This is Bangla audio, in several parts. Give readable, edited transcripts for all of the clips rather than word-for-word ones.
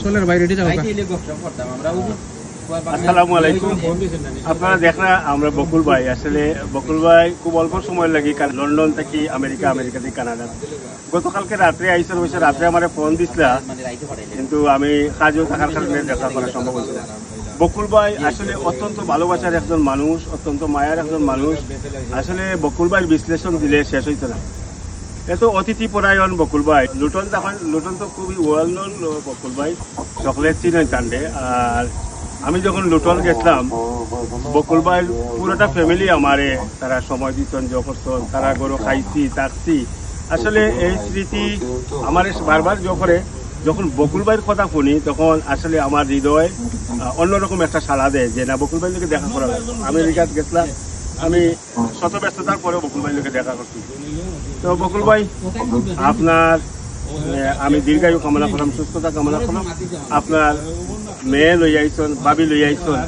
সোলের বাইরে এটা যাও আসসালামু আলাইকুম। আপনারা দেখরা আমরা বকুল ভাই, আসলে বকুল ভাই খুব অল্প সময় লাগে লন্ডন থেকে আমেরিকা, আমেরিকা থেকে কানাডা। গতকালকে রাত্রে আইসর হয়েছে, রাত্রে আমার ফোন দিছিলা, কিন্তু আমি কাজেও থাকার কারণে দেখা করা সম্ভব হয়েছিল। বকুল ভাই আসলে অত্যন্ত ভালোবাসার একজন মানুষ, অত্যন্ত মায়ার একজন মানুষ। আসলে বকুল ভাইয়ের বিশ্লেষণ দিলে শেষ হইতো না। এত অতিথি পরায়ণ বকুল ভাই। লুটন তো খুবই ওয়েল নোন বকুল ভাই, চকলেট চিনেন কাণ্ডে। আর আমি যখন লুটন গেছিলাম, বকুল ভাইয়ের পুরোটা ফ্যামিলি আমারে তারা সময় দিতেন, জব করতেন, তারা গরু খাইছি থাকছি। আসলে এই স্মৃতি আমার বারবার করে যখন বকুল ভাইয়ের কথা শুনি, তখন আসলে আমার হৃদয় অন্যরকম একটা সাড়া দেয় যে না, বকুল ভাই লোকে দেখা করা লাগবে। আমেরিকাত গেছিলাম, আমি শত ব্যস্ততার পরেও বকুল ভাই লোকে দেখা করছি। তো বকুল ভাই, আপনার আমি দীর্ঘায়ু কামনা করলাম, সুস্থতা কামনা করলাম। আপনার মেয়ে লই আইসন, বাবি লই আইসন।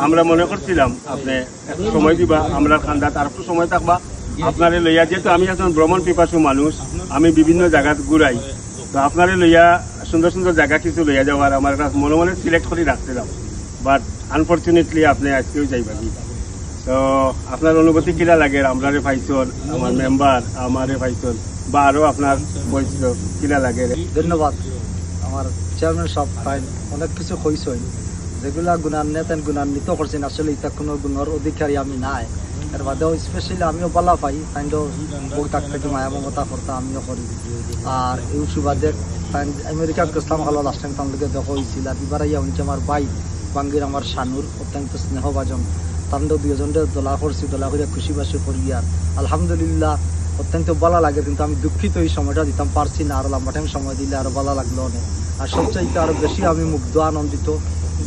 আমরা মনে করছিলাম আপনি একটু সময় দিবা, আমরা খান্দাত আর একটু সময় থাকবা আপনারে লইয়া। যেহেতু আমি একজন ভ্রমণ পিপাসু মানুষ, আমি বিভিন্ন জায়গা ঘুরাই, তো আপনারে লইয়া সুন্দর সুন্দর জায়গা কিছু লইয়া যাওয়ার আমার মনে মনে সিলেক্ট করে রাখছিলাম। বাট আনফর্চুনেটলি আপনি আজকেও যাইবা কি। তো আপনার অনুভূতি কিনা লাগে? আমরারে পাইছন, আমার মেম্বার আমারে পাইছন, বা আরো আপনার পরিচিত কিনা লাগে? ধন্যবাদ। আমার চেয়ারম্যান সব অনেক কিছু কইছেন, যেগুলা গুণান্বিত করছেন। আসলে এটা কোনো গুণের অধিকারী আমি নাই। এর বাদেও স্পেশালি আমিও বলা পাই, তাইও বউ তাক থেকে মায়া মমতা করতে আমিও করি। আর এই সুবাদে আমেরিকাত গেছিলাম, ভালো লাস্ট টাইম তামলোকে দেখা হয়েছিল। আর এবার ইয়া হচ্ছে আমার ভাই বাঙ্গির, আমার শানুর অত্যন্ত স্নেহভাজন। তান্ডব দুজনটা দোলা করছি, দোলা করে খুশিবাসী করি। আর আলহামদুলিল্লাহ অত্যন্ত ভালো লাগে। কিন্তু আমি দুঃখিত এই সময়টা দিতাম পারছি না, আরো লম্বা টাইম সময় দিলে আরো ভালো লাগলো অনেক। আর সবচাইতে আরো বেশি আমি মুগ্ধ, আনন্দিত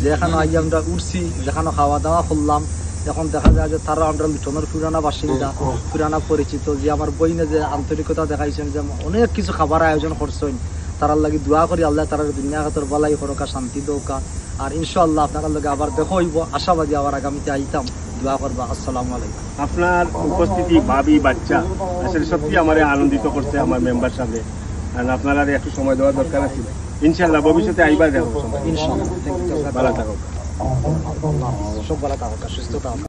যে এখানে আই আমরা উঠছি, যেখানে খাওয়া দাওয়া করলাম। এখন দেখা যায় যে তারা আমরা লুটনের পুরানা বাসিন্দা, পুরানা পরিচিত, যে আমার বইনে যে আন্তরিকতা দেখাইছেন, যে অনেক কিছু খাবার আয়োজন করছেন। তারার লাগে দোয়া করি আল্লাহ তারা দুনিয়া খাতর বালাই করোকা, শান্তি দৌকা। আর ইনশাআল্লাহ আপনার লগে আবার দেখা হইব, আশাবাদী আবার আগামীতে আইতাম। দোয়া করবা। আসসালামু আলাইকুম। আপনার উপস্থিতি, ভাবি, বাচ্চা আসলে সত্যি আমার আনন্দিত করছে আমার মেম্বার সাথে। আর আপনার আর একটু সময় দেওয়ার দরকার আছে। ইনশাআল্লাহ ভবিষ্যতে আইবা যাবো। ইনশাআল্লাহ। ভালো থাকুক। সব ভালো থাকুক, সুস্থ থাকুক।